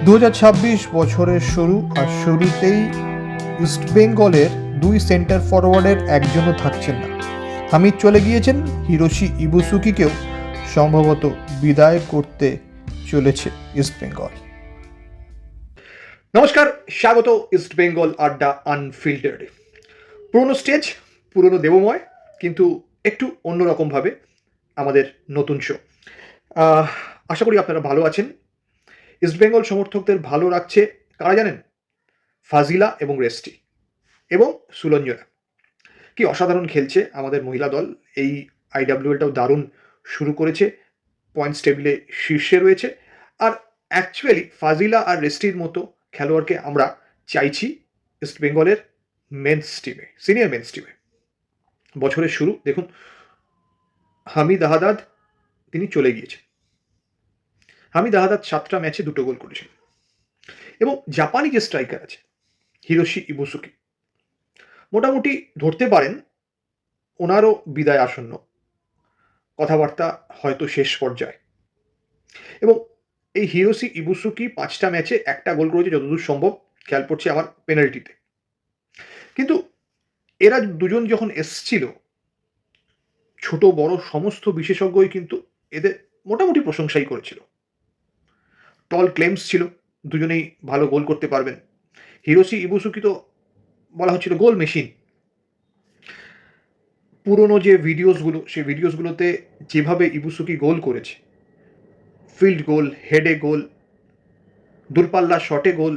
2026 বছরের শুরু, আর শুরুতেই ইস্টবেঙ্গলের দুই সেন্টার ফরওয়ার্ডের একজনও থাকছেন না। হামিদ চলে গিয়েছেন, হিরোশি ইবুসুকিকেও সম্ভবত বিদায় করতে চলেছে ইস্টবেঙ্গল। নমস্কার, স্বাগত ইস্টবেঙ্গল আড্ডা আনফিল্টার্ড। পুরনো স্টেজ, পুরনো দেবময়, কিন্তু একটু অন্যরকমভাবে আমাদের নতুন শো। আশা করি আপনারা ভালো আছেন। ইস্টবেঙ্গল সমর্থকদের ভালো রাখছে কারা জানেন? ফাজিলা এবং রেস্টি এবং সুলঞ্জনা। কি অসাধারণ খেলছে আমাদের মহিলা দল। এই আইডাব্লিউএলটাও দারুণ শুরু করেছে, পয়েন্টস টেবিলে শীর্ষে রয়েছে। আর অ্যাকচুয়ালি ফাজিলা আর রেস্টির মতো খেলোয়াড়কে আমরা চাইছি ইস্টবেঙ্গলের মেন্স টিমে, সিনিয়র মেন্স টিমে। বছরের শুরু দেখুন, হামিদ আহাদাদ তিনি চলে গিয়েছেন। হামিদ আহাদাদ 7টা ম্যাচে 2টো গোল করেছেন। এবং জাপানি যে স্ট্রাইকার আছে হিরোশি ইবুসুকি, মোটামুটি ধরতে পারেন ওনারও বিদায় আসন্ন, কথাবার্তা হয়তো শেষ পর্যায়ে। এবং এই হিরোশি ইবুসুকি 5টা ম্যাচে 1টা গোল করেছে যতদূর সম্ভব, খেয়াল পড়ছে আমার পেনাল্টিতে। কিন্তু এরা দুজন যখন এসছিল, ছোট বড় সমস্ত বিশেষজ্ঞই কিন্তু এদের মোটামুটি প্রশংসাই করেছিল। টল ক্লেমস ছিল, দুজনেই ভালো গোল করতে পারবেন। হিরোশি ইবুসুকি তো বলা হচ্ছিল গোল মেশিন। পুরনো যে ভিডিওসগুলো, সেই ভিডিওসগুলোতে যেভাবে ইবুসুকি গোল করেছে, ফিল্ড গোল, হেডে গোল, দূরপাল্লা শটে গোল,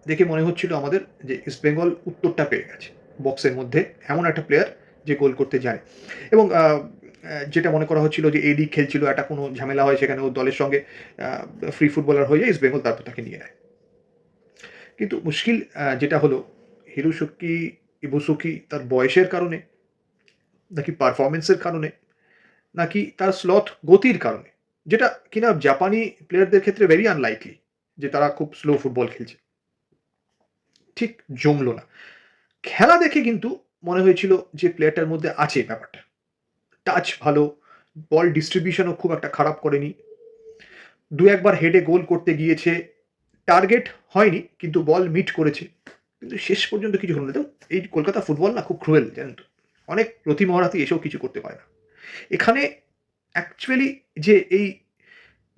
দেখে মনে হচ্ছিল আমাদের যে ইস্টবেঙ্গল উত্তরটা পেয়ে গেছে বক্সের মধ্যে। এমন একটা প্লেয়ার যে গোল করতে জানে। এবং যেটা মনে করা হচ্ছিল যে এডি খেলছিল, একটা কোনো ঝামেলা হয় সেখানে ও দলের সঙ্গে ফ্রি ফুটবলার হয়ে যায়, ইস্টবেঙ্গল তারপর তাকে নিয়ে নেয়। কিন্তু মুশকিল যেটা হলো, হিরোশি ইবুসুকি তার বয়সের কারণে, নাকি পারফরমেন্সের কারণে, নাকি তার স্লথ গতির কারণে, যেটা কিনা জাপানি প্লেয়ারদের ক্ষেত্রে ভেরি আনলাইকলি যে তারা খুব স্লো ফুটবল খেলছে, ঠিক জমলো না। খেলা দেখে কিন্তু মনে হয়েছিল যে প্লেয়ারটার মধ্যে আছে ব্যাপারটা। টাচ ভালো, বল ডিস্ট্রিবিউশনও খুব একটা খারাপ করেনি, দু একবার হেডে গোল করতে গিয়েছে, টার্গেট হয়নি কিন্তু বল মিট করেছে, কিন্তু শেষ পর্যন্ত কিছু হলো না। তো এই কলকাতা ফুটবল না খুব ক্রুয়েল, জানেন তো। অনেক প্রতিমহারাতি এসেও কিছু করতে পারে না। এখানে অ্যাকচুয়ালি যে এই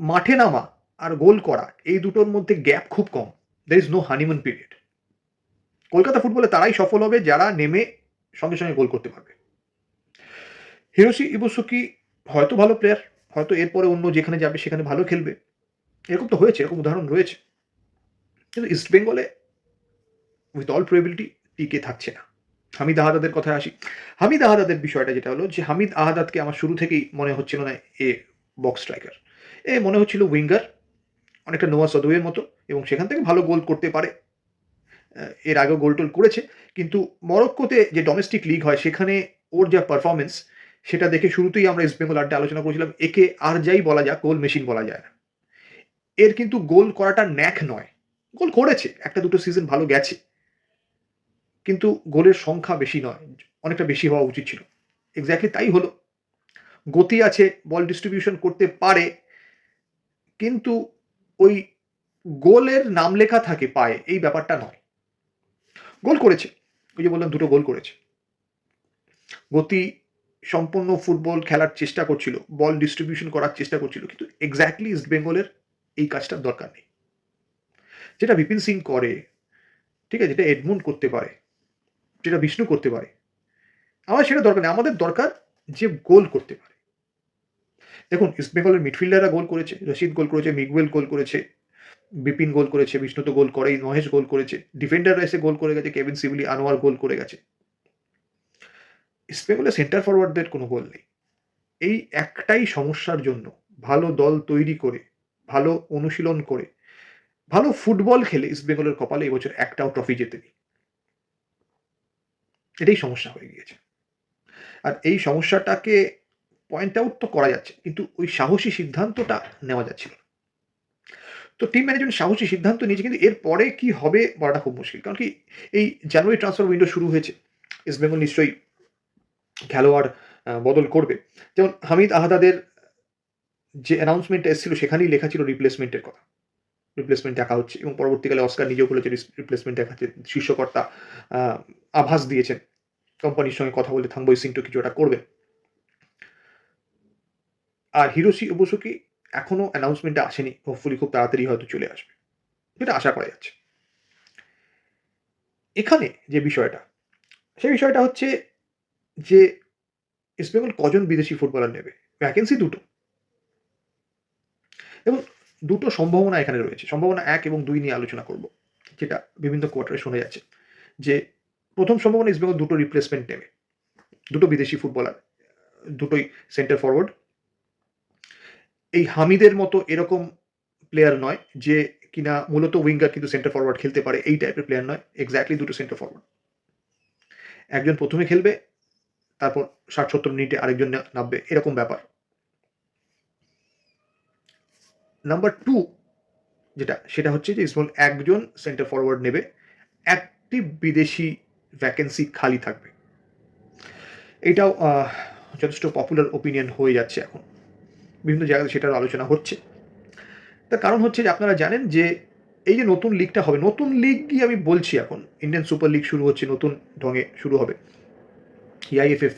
মাঠে নামা আর গোল করা, এই দুটোর মধ্যে গ্যাপ খুব কম। There is no honeymoon period. Kolkata ফুটবলে তারাই সফল হবে যারা নেমে সঙ্গে সঙ্গে গোল করতে পারবে। হিরোশি ইবুসুকি হয়তো ভালো প্লেয়ার, হয়তো এরপরে অন্য যেখানে যাবে সেখানে ভালো খেলবে, এরকম তো হয়েছে, এরকম উদাহরণ রয়েছে। কিন্তু ইস্টবেঙ্গলে উইথ অল প্রবেবিলিটি টিকে থাকছে না। হামিদ আহাদাদের কথায় আসি। হামিদ আহাদাদের বিষয়টা যেটা হলো যে হামিদ আহাদাদকে আমার শুরু থেকেই মনে হচ্ছিল না এ বক্স স্ট্রাইকার। এ মনে হচ্ছিল উইঙ্গার, অনেকটা নোয়া সদওয়ের মতো, এবং সেখান থেকে ভালো গোল করতে পারে। এর আগেও গোল টোল করেছে, কিন্তু মরক্কোতে যে ডোমেস্টিক লিগ হয় সেখানে ওর যা পারফরমেন্স, সেটা দেখে শুরুতেই আমরা ইস্টবেঙ্গল আড্ডা আলোচনা করেছিলাম, একে আর যাই বলা যাক, গোল মেশিন বলা যায় না। এর কিন্তু গোল করাটা ন্যাক নয়। গোল করেছে, একটা দুটো সিজন ভালো গেছে, কিন্তু গোলের সংখ্যা বেশি নয়, অনেকটা বেশি হওয়া উচিত ছিল। এক্স্যাক্টলি তাই হলো। গতি আছে, বল ডিস্ট্রিবিউশন করতে পারে, কিন্তু ওই গোলের নাম লেখা থাকে পায়ে, এই ব্যাপারটা নয়। গোল করেছে, ওই যে বললাম 2টো গোল করেছে, গতি সম্পন্ন ফুটবল খেলার চেষ্টা করছিল, বল ডিস্ট্রিবিউশন করার চেষ্টা করছিল, কিন্তু এক্স্যাক্টলি ইস্ট বেঙ্গলের এই কাজটার দরকার নেই। যেটা বিপিন সিং করে, ঠিক আছে, যেটা এডমুন্ড করতে পারে, যেটা বিষ্ণু করতে পারে, আমার সেটা দরকার নেই। আমাদের দরকার যে গোল করতে পারে। দেখুন, ইস্ট বেঙ্গলের মিডফিল্ডাররা গোল করেছে, রশিদ গোল করেছে, মিগুয়েল গোল করেছে, বিপিন গোল করেছে, বিষ্ণু তো গোল করেই, মহেশ গোল করেছে, ডিফেন্ডাররা এসে গোল করে গেছে, কেভিন সিভিলি, আনোয়ার গোল করে গেছে। ইস্ট বেঙ্গলের সেন্টার ফরওয়ার্ডদের কোনো গোল নেই। এই একটাই সমস্যার জন্য ভালো দল তৈরি করে, ভালো অনুশীলন করে, ভালো ফুটবল খেলে ইস্টবেঙ্গলের কপালে এবছর একটাও ট্রফি জেতেনি। এটাই সমস্যা হয়ে গিয়েছে। আর এই সমস্যাটাকে পয়েন্ট আউট তো করা যাচ্ছে, কিন্তু ওই সাহসী সিদ্ধান্তটা নেওয়া যাচ্ছিল না। তো টিম ম্যানেজমেন্ট সাহসী সিদ্ধান্ত নিয়েছে, কিন্তু এরপরে কি হবে বলাটা খুব মুশকিল। কারণ কি, এই জানুয়ারি ট্রান্সফার উইন্ডো শুরু হয়েছে, ইস্টবেঙ্গল নিশ্চয়ই খেলোয়াড় বদল করবে। যেমন হামিদ আহাদাদের যে অ্যানাউন্সমেন্ট এসেছিল সেখানেই লেখা ছিল রিপ্লেসমেন্টের কথা। রিপ্লেসমেন্ট দেখা হচ্ছে এবং পরবর্তীকালে অস্কার নিজেও বলেছে রিপ্লেসমেন্ট দেখাচ্ছে, শীর্ষকর্তা আভাস দিয়েছেন কোম্পানির সঙ্গে কথা বলে থাংবই সিংটো কিছু একটা করবে। আর হিরোশি ইবুসুকি এখনো অ্যানাউন্সমেন্টে আসেনি, হোপফুলি খুব তাড়াতাড়ি হয়তো চলে আসবে, এটা আশা করা যাচ্ছে। এখানে যে বিষয়টা, সেই বিষয়টা হচ্ছে যে ইস্টবেঙ্গল কজন বিদেশি ফুটবলার নেবে? ভ্যাকেন্সি দুটো, এবং দুটো সম্ভাবনা এখানে রয়েছে। সম্ভাবনা 1 এবং 2 নিয়ে আলোচনা করব, যেটা বিভিন্ন কোয়ার্টারে শোনা যাচ্ছে যে প্রথম সম্ভাবনা ইস্টবেঙ্গল দুটো রিপ্লেসমেন্ট নেবে, দুটো বিদেশি ফুটবলার, দুটোই সেন্টার ফরওয়ার্ড। এই হামিদের মতো এরকম প্লেয়ার নয় যে কিনা মূলত উইঙ্গার কিন্তু সেন্টার ফরওয়ার্ড খেলতে পারে, এই টাইপের প্লেয়ার নয়, এক্স্যাক্টলি দুটো সেন্টার ফরওয়ার্ড। একজন প্রথমে খেলবে, তারপর 60-70 মিনিটে আরেকজন নামবে, এরকম ব্যাপার। নাম্বার 2 যেটা, সেটা হচ্ছে যে ইস্টবেঙ্গল একজন সেন্টার ফরওয়ার্ড নেবে, একটি বিদেশি ভ্যাকেন্সি খালি থাকবে। এটাও যথেষ্ট পপুলার ওপিনিয়ন হয়ে যাচ্ছে এখন, বিভিন্ন জায়গায় সেটার আলোচনা হচ্ছে। তার কারণ হচ্ছে যে আপনারা জানেন যে এই যে নতুন লিগটা হবে, নতুন লিগই আমি বলছি, এখন ইন্ডিয়ান সুপার লিগ শুরু হচ্ছে, নতুন ঢঙে শুরু হবে। এআইএফএফ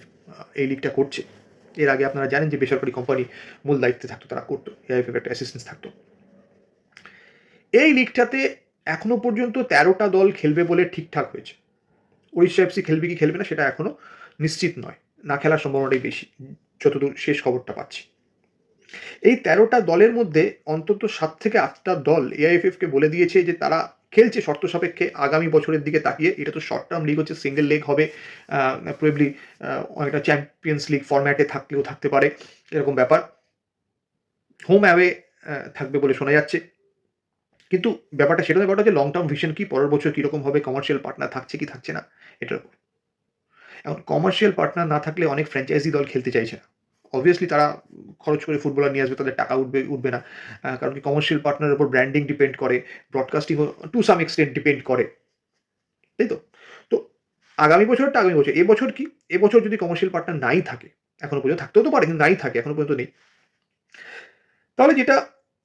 এই লিগটা করছে। এর আগে আপনারা জানেন যে বেসরকারি কোম্পানি মূল দায়িত্বে থাকতো, তারা করতো, এআইএফএফ একটা অ্যাসিস্ট্যান্স থাকতো। এই লিগটাতে এখনো পর্যন্ত 13টা দল খেলবে বলে ঠিকঠাক হয়েছে। উড়িষ্যা এফসি খেলবে কি খেলবে না সেটা এখনো নিশ্চিত নয়, না খেলার সম্ভাবনাটাই বেশি, যতদূর শেষ খবরটা পাচ্ছি। এই 13টা দলের মধ্যে অন্তত 7 থেকে 8টা দল এআইএফএফকে বলে দিয়েছে যে তারা খেলছে শর্ত সাপেক্ষে আগামী বছরের দিকে তাকিয়ে। এটা তো শর্ট টার্ম লিগ হচ্ছে, সিঙ্গেল লেগ হবে, প্রবলি অনেকটা চ্যাম্পিয়ন্স লিগ ফরম্যাটে থাকলেও থাকতে পারে, এরকম ব্যাপার। হোম অ্যাওয়ে থাকবে বলে শোনা যাচ্ছে, কিন্তু ব্যাপারটা সেটা ব্যাপারটা হচ্ছে লং টার্ম ভিশন কি, পরের বছর কীরকম হবে, কমার্শিয়াল পার্টনার থাকছে কি থাকছে না এটার উপর। এখন কমার্শিয়াল পার্টনার না থাকলে অনেক ফ্র্যাঞ্চাইজি দল খেলতে চাইছে না, অবভিয়াসলি তারা খরচ করে ফুটবলার নিয়ে আসবে, তাদের টাকা উঠবে না, কারণ কি কমার্শিয়াল পার্টনারের উপর ব্র্যান্ডিং ডিপেন্ড করে, ব্রডকাস্টিংও টু সাম এক্সটেন্ট ডিপেন্ড করে, তাই তো। তো আগামী বছরটা আগামী বছর, এবছর কি, এবছর যদি কমার্শিয়াল পার্টনার নাই থাকে, এখনো পর্যন্ত থাকতেও তো পারে কিন্তু নাই থাকে, এখনো পর্যন্ত নেই, তাহলে যেটা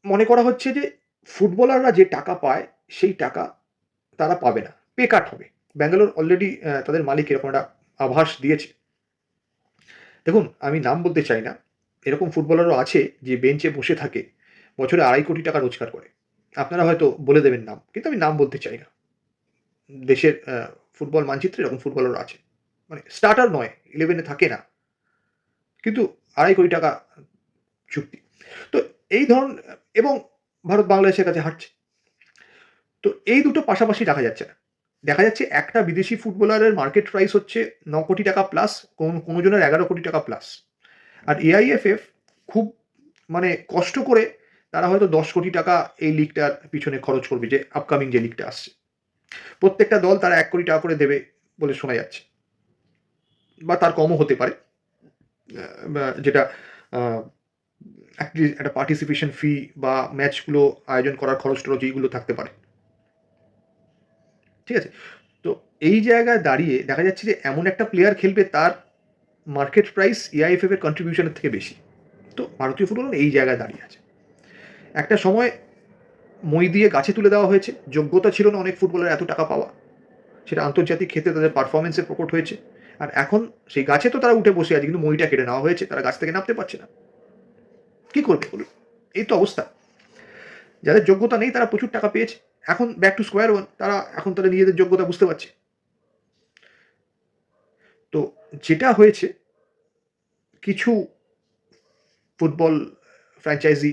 মনে করা হচ্ছে যে ফুটবলাররা যে টাকা পায় সেই টাকা তারা পাবে না, পে কাট হবে। ব্যাঙ্গালোর অলরেডি তাদের মালিক এরকম একটা আভাস দিয়েছে। দেখুন, আমি নাম বলতে চাই না, এরকম ফুটবলারও আছে যে বেঞ্চে বসে থাকে, বছরে 2.5 কোটি টাকা রোজগার করে। আপনারা হয়তো বলে দেবেন নাম, কিন্তু আমি নাম বলতে চাই না। দেশের ফুটবল মানচিত্রে এরকম ফুটবলারও আছে, মানে স্টার্টার নয়, 11-এ থাকে না, কিন্তু 2.5 কোটি টাকা চুক্তি। তো এই ধরন, এবং ভারত বাংলাদেশের কাছে হারছে। তো এই দুটো পাশাপাশি রাখা যাচ্ছে না। দেখা যাচ্ছে একটা বিদেশি ফুটবলারের মার্কেট প্রাইস হচ্ছে 9 কোটি টাকা প্লাস, কোনো জনের 11 কোটি টাকা প্লাস। আর এআইএফএফ খুব মানে কষ্ট করে তারা হয়তো 10 কোটি টাকা এই লিগটার পিছনে খরচ করবে, যে আপকামিং যে লিগটা আসছে। প্রত্যেকটা দল তারা 1 কোটি টাকা করে দেবে বলে শোনা যাচ্ছে, বা তার কমও হতে পারে, যেটা একটা পার্টিসিপেশন ফি বা ম্যাচগুলো আয়োজন করার খরচ টরচ এইগুলো থাকতে পারে, ঠিক আছে। তো এই জায়গায় দাঁড়িয়ে দেখা যাচ্ছে যে এমন একটা প্লেয়ার খেলবে তার মার্কেট প্রাইস এআইএফএফ এর কন্ট্রিবিউশনের থেকে বেশি। তো ভারতীয় ফুটবল এই জায়গায় দাঁড়িয়ে আছে। একটা সময় মই দিয়ে গাছে তুলে দেওয়া হয়েছে, যোগ্যতা ছিল না অনেক ফুটবলার এত টাকা পাওয়া, সেটা আন্তর্জাতিক ক্ষেত্রে তাদের পারফরমেন্সে প্রকট হয়েছে। আর এখন সেই গাছে তো তারা উঠে বসে আছে, কিন্তু মইটা কেটে নেওয়া হয়েছে, তারা গাছ থেকে নামতে পারছে না। কি করবে বলুন, এই তো অবস্থা। যাদের যোগ্যতা নেই তারা প্রচুর টাকা পেয়েছে, এখন ব্যাক টু স্কোয়ার ওয়ান, তারা এখন তাদের নিজেদের যোগ্যতা বুঝতে পারছে। তো যেটা হয়েছে, কিছু ফুটবল ফ্র্যাঞ্চাইজি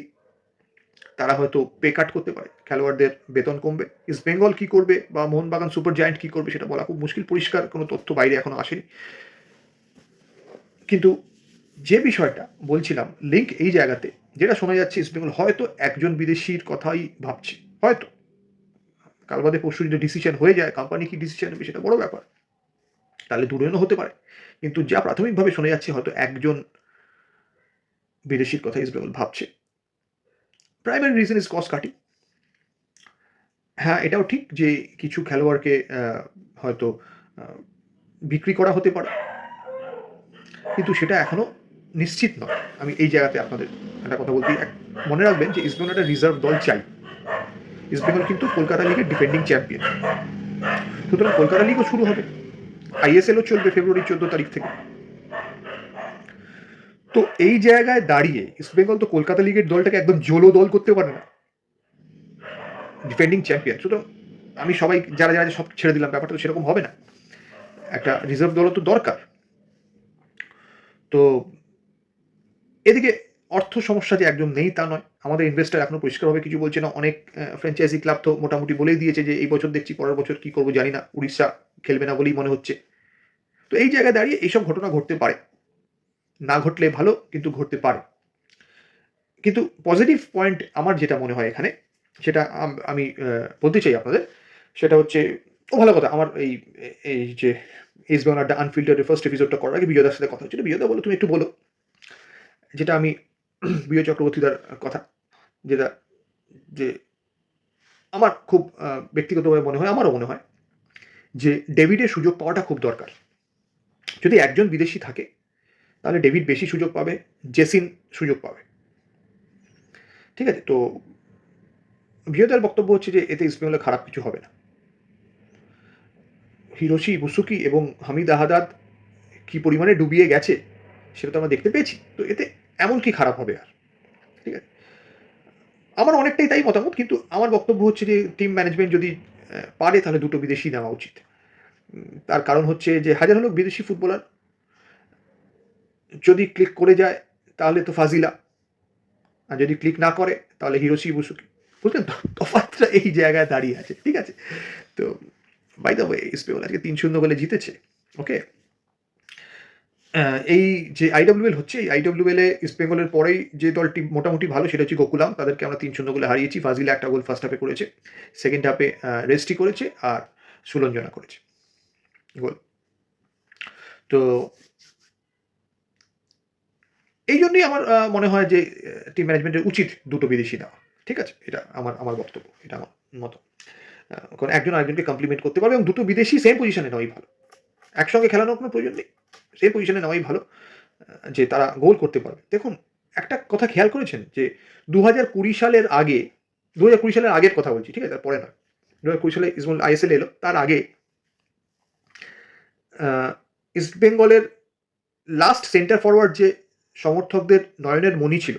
তারা হয়তো পে কাট করতে পারে, খেলোয়াড়দের বেতন কমবে। ইস্ট বেঙ্গল কী করবে বা মোহনবাগান সুপার জায়ান্ট কী করবে সেটা বলা খুব মুশকিল, পরিষ্কার কোনো তথ্য বাইরে এখনো আসেনি। কিন্তু যে বিষয়টা বলছিলাম, লিঙ্ক এই জায়গাতে যেটা শোনা যাচ্ছে, ইস্ট বেঙ্গল হয়তো একজন বিদেশির কথাই ভাবছে, হয়তো কাল বাদে পরশু যদি ডিসিশন হয়ে যায়, কোম্পানি কি ডিসিশন নেবে সেটা বড় ব্যাপার, তাহলে দূরেও হতে পারে। কিন্তু যা প্রাথমিকভাবে শোনা যাচ্ছে, হয়তো একজন বিদেশির কথা ইস্ট বেঙ্গল ভাবছে। Primary reason is cost cutting. হ্যাঁ, এটাও ঠিক যে কিছু খেলোয়াড়কে হয়তো বিক্রি করা হতে পারে, কিন্তু সেটা এখনো নিশ্চিত নয়। আমি এই জায়গাতে আপনাদের একটা কথা বলতে, মনে রাখবেন যে ইস্ট বেঙ্গল একটা রিজার্ভ দল চাই, ইস্টবেঙ্গল কিন্তু কলকাতা লিগের ডিফেন্ডিং চ্যাম্পিয়ন, সুতরাং কলকাতা লিগও শুরু হবে, আইএসএলও চলবে ফেব্রুয়ারি 14 তারিখ থেকে। তো এই জায়গায় দাঁড়িয়ে ইস্টবেঙ্গল তো কলকাতা লিগের দলটাকে একদম জোলো দল করতে পারে না, ডিফেন্ডিং চ্যাম্পিয়ন। সুতরাং আমি সবাই যারা যারা সব ছেড়ে দিলাম, ব্যাপারটা তো সেরকম হবে না, একটা রিজার্ভ দলও তো দরকার। তো এদিকে অর্থ সমস্যা যে একদম নেই তা নয়, আমাদের ইনভেস্টার এখনো পরিষ্কারভাবে কিছু বলছে না। অনেক ফ্র্যাঞ্চাইজি ক্লাব তো মোটামুটি বলেই দিয়েছে যে এই বছর দেখছি, পরের বছর কি করবো জানি না, উড়িষ্যা খেলবে না বলেই মনে হচ্ছে। তো এই জায়গায় দাঁড়িয়ে এইসব ঘটনা ঘটতে পারে, না ঘটলে ভালো, কিন্তু ঘটতে পারে। কিন্তু পজিটিভ পয়েন্ট আমার যেটা মনে হয় এখানে, সেটা আমি বলতে চাই আপনাদের, সেটা হচ্ছে ভালো কথা। আমার এই এই যে ইস্টবেঙ্গল আড্ডা আনফিল্টারের ফার্স্ট এপিসোডটা করার আগে বিজয়দার সাথে কথা হচ্ছিল। বিজয়দা বলো, তুমি একটু বলো, যেটা আমি বিজয় চক্রবর্তীদার কথা, যেটা যে আমার খুব ব্যক্তিগতভাবে মনে হয়, আমারও মনে হয় যে ডেভিডের সুযোগ পাওয়াটা খুব দরকার। যদি একজন বিদেশি থাকে তাহলে ডেভিড বেশি সুযোগ পাবে, জেসিন সুযোগ পাবে, ঠিক আছে? তো বিজয়দার বক্তব্য হচ্ছে যে এতে ইস্টবেঙ্গলের খারাপ কিছু হবে না। হিরোশি ইবুসুকি এবং হামিদ আহাদাদ কি পরিমাণে ডুবিয়ে গেছে সেটা তো আমরা দেখতে পেয়েছি। তো এতে এমন কি খারাপ হবে আর, ঠিক আছে? আমার অনেকটাই তাই মতামত, কিন্তু আমার বক্তব্য হচ্ছে যে টিম ম্যানেজমেন্ট যদি পারে তাহলে দুটো বিদেশি নেওয়া উচিত। তার কারণ হচ্ছে যে হাজার হলো বিদেশি ফুটবলার যদি ক্লিক করে যায় তাহলে তো ফাজিলা, আর যদি ক্লিক না করে তাহলে হিরোশি ইবুসুকি। বুঝলেন তো, তফাৎটা এই জায়গায় দাঁড়িয়ে আছে, ঠিক আছে? তো বাই দ্য ওয়ে, ইস্টবেঙ্গল আজকে 3-0 গোলে জিতেছে, ওকে। এই যে আইডব্লিউএল হচ্ছে, এই আইডব্লিউএল এ ইস্টবেঙ্গলের পরেই যে দলটি মোটামুটি ভালো সেটা হচ্ছে গোকুলাম। তাদেরকে আমরা 3-0 গোলে হারিয়েছি। ফাজিলা একটা গোল ফার্স্ট হাফে করেছে, সেকেন্ড হাফে রেস্টি করেছে, আর সুলঞ্জনা করেছে গোল। তো এই জন্যই আমার মনে হয় যে টিম ম্যানেজমেন্টের উচিত দুটো বিদেশি নেওয়া, ঠিক আছে? এটা আমার বক্তব্য, এটা আমার মত। কারণ একজন আরেকজনকে কমপ্লিমেন্ট করতে পারবে, এবং দুটো বিদেশি সেম পজিশনে নেওয়াই ভালো, একসঙ্গে খেলানোর কোনো প্রয়োজন নেই, সেম পজিশনে নেওয়াই ভালো, যে তারা গোল করতে পারবে। দেখুন, একটা কথা খেয়াল করেছেন যে 2020 সালের আগে, 2020 সালের আগের কথা বলছি, ঠিক আছে, তারপরে নয়। 2020 সালে ইস্টবেঙ্গল আইএসএল এলো, তার আগে ইস্টবেঙ্গলের লাস্ট সেন্টার ফরওয়ার্ড যে সমর্থকদের নয়নের মণি ছিল,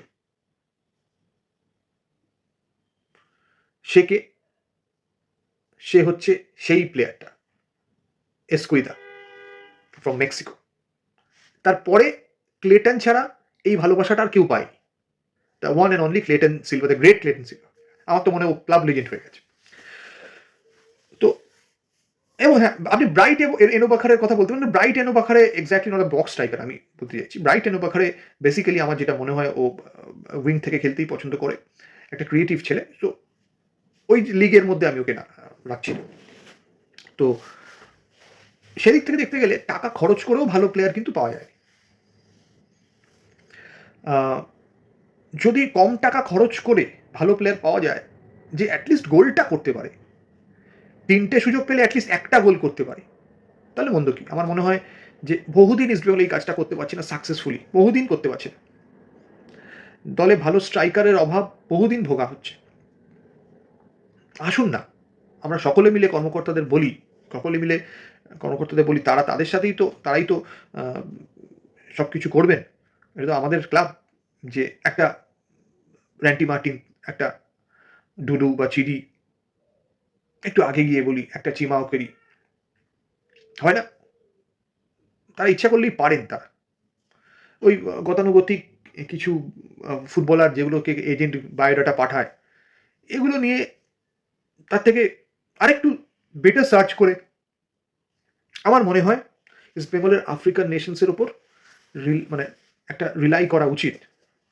সে হচ্ছে সেই প্লেয়ারটা, এসকুইদা ফ্রম মেক্সিকো। তারপরে ক্লেটন ছাড়া এই ভালোবাসাটা আর কেউ পায়নি। The one and only Clayton Silva, the great Clayton Silva. আমার তো মনে হয় ক্লাব লিজেন্ড হয়ে গেছে। তো এবং হ্যাঁ, আপনি ব্রাইট এনোবাখারের কথা বলতে পারেন। Bright Enobakhare exactly not box striker, আমি বলতে চাইছি। ব্রাইট এনোবাখারে বেসিক্যালি আমার যেটা মনে হয়, ও উইং থেকে খেলতেই পছন্দ করে, একটা ক্রিয়েটিভ ছেলে। তো ওই লিগের মধ্যে আমি ওকে রাখছি। তো সেদিক থেকে দেখতে গেলে টাকা খরচ করেও ভালো প্লেয়ার কিন্তু পাওয়া যায়। যদি কম টাকা খরচ করে ভালো প্লেয়ার পাওয়া যায়, যে অ্যাটলিস্ট গোলটা করতে পারে, 3টে সুযোগ পেলে অ্যাটলিস্ট একটা গোল করতে পারে, তাহলে মন্দ কি? আমার মনে হয় যে বহুদিন ইস্টবেঙ্গল এই কাজটা করতে পারছে না সাকসেসফুলি, বহুদিন করতে পারছে না। দলে ভালো স্ট্রাইকারের অভাব বহুদিন ভোগা হচ্ছে। আসুন না, আমরা সকলে মিলে কর্মকর্তাদের বলি, তারাই তো সব কিছু করবেন। এটা তো আমাদের ক্লাব, যে একটা র্যান্টি মার্টিন, একটা ডুডু বা চিডি, একটু আগে গিয়ে বলি একটা চিমাওকেরি, হয় না? তারা ইচ্ছা করলেই পারেন। তারা ওই গতানুগতিক কিছু ফুটবলার যেগুলোকে এজেন্ট বায়োডাটা পাঠায়, এগুলো নিয়ে তার থেকে আরেকটু বেটার সার্চ করে আমার মনে হয় ইস্টবেঙ্গলের আফ্রিকান নেশনসের ওপর মানে একটা রিলাই করা উচিত।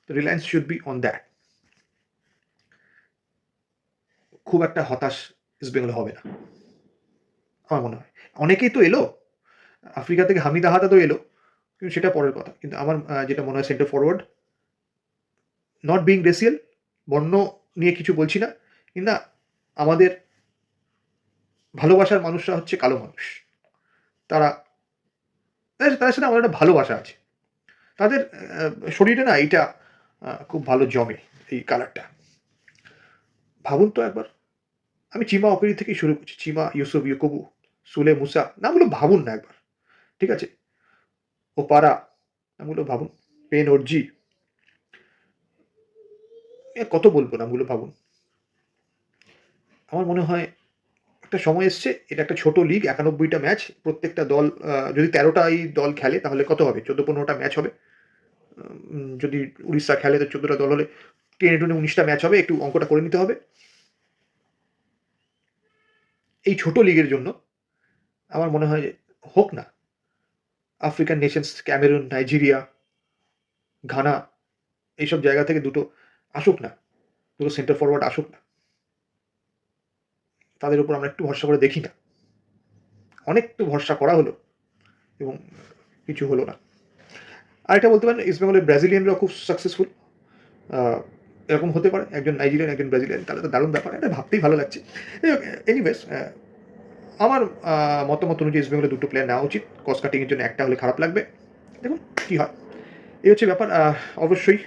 Reliance should be on that. খুব একটা হতাশ ইস্টবেঙ্গল হবে না আমার মনে হয়। অনেকেই তো এলো আফ্রিকা থেকে, হামিদ আহাদা তো এলো, কিন্তু সেটা পরের কথা। কিন্তু আমার যেটা মনে হয়, centre forward, not being racial, বর্ণ নিয়ে কিছু বলছি না, কিন্তু আমাদের ভালোবাসার মানুষরা হচ্ছে কালো মানুষ। তাদের সাথে আমার একটা ভালোবাসা আছে। তাদের শরীরে না এইটা খুব ভালো জমে, এই কালারটা। ভাবুন তো একবার, আমি চিমা অকেরি থেকেই শুরু করছি। চিমা, ইউসুফ, ইউকুবু, সুলে, মুসা নামগুলো ভাবুন না একবার। ঠিক আছে? ওপারা নামগুলো ভাবুন। পেন অর্জি, কত বলবো নামগুলো ভাবুন। আমার মনে হয় একটা সময় এসছে, এটা একটা ছোট লিগ, ৯১টা ম্যাচ, প্রত্যেকটা দল যদি ১৩টাই দল খেলে তাহলে কত হবে? ১৪-১৫টা ম্যাচ হবে। যদি উড়িষ্যা খেলে তো ১৪টা দল হলে টেনে টুনে ১৯টা ম্যাচ হবে, একটু অঙ্কটা করে নিতে হবে। এই ছোট লিগের জন্য আমার মনে হয় যে হোক না, African nations, Cameroon, Nigeria, Ghana এইসব জায়গা থেকে দুটো আসুক না, দুটো সেন্টার ফরওয়ার্ড আসুক না। তাদের উপর আমরা একটু ভরসা করে দেখি না। অনেক তো ভরসা করা হলো এবং কিছু হলো না। আরেকটা বলতে পারেন, ইস্ট বেঙ্গলের ব্রাজিলিয়ানরাও খুব সাকসেসফুল। এরকম হতে পারে, একজন নাইজেরিয়ান, একজন ব্রাজিলিয়ান, তাহলে তো দারুণ ব্যাপার। এটা ভাবতেই ভালো লাগছে। এনিওয়েজ, আমার মতামত অনুযায়ী ইস্ট বেঙ্গলের দুটো প্লেয়ার নেওয়া উচিত। কস্ট কাটিংয়ের জন্য একটা হলে খারাপ লাগবে। দেখুন কী হয়। এই হচ্ছে ব্যাপার। অবশ্যই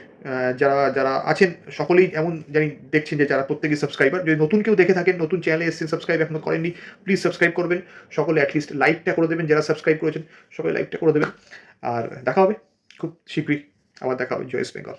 যারা যারা আছেন সকলেই এমন জানি দেখছেন যে যারা প্রত্যেকেই সাবস্ক্রাইবার। যদি নতুন কেউ দেখে থাকেন, নতুন চ্যানেলে এসেছেন, সাবস্ক্রাইব এখনো করেননি, প্লিজ সাবস্ক্রাইব করবেন। সকলে অ্যাটলিস্ট লাইকটা করে দেবেন, যারা সাবস্ক্রাইব করেছেন সকলে লাইকটা করে দেবেন। আর দেখা হবে খুব শীঘ্রই, আবার দেখা হবে। জয় ইস্ট বেঙ্গল।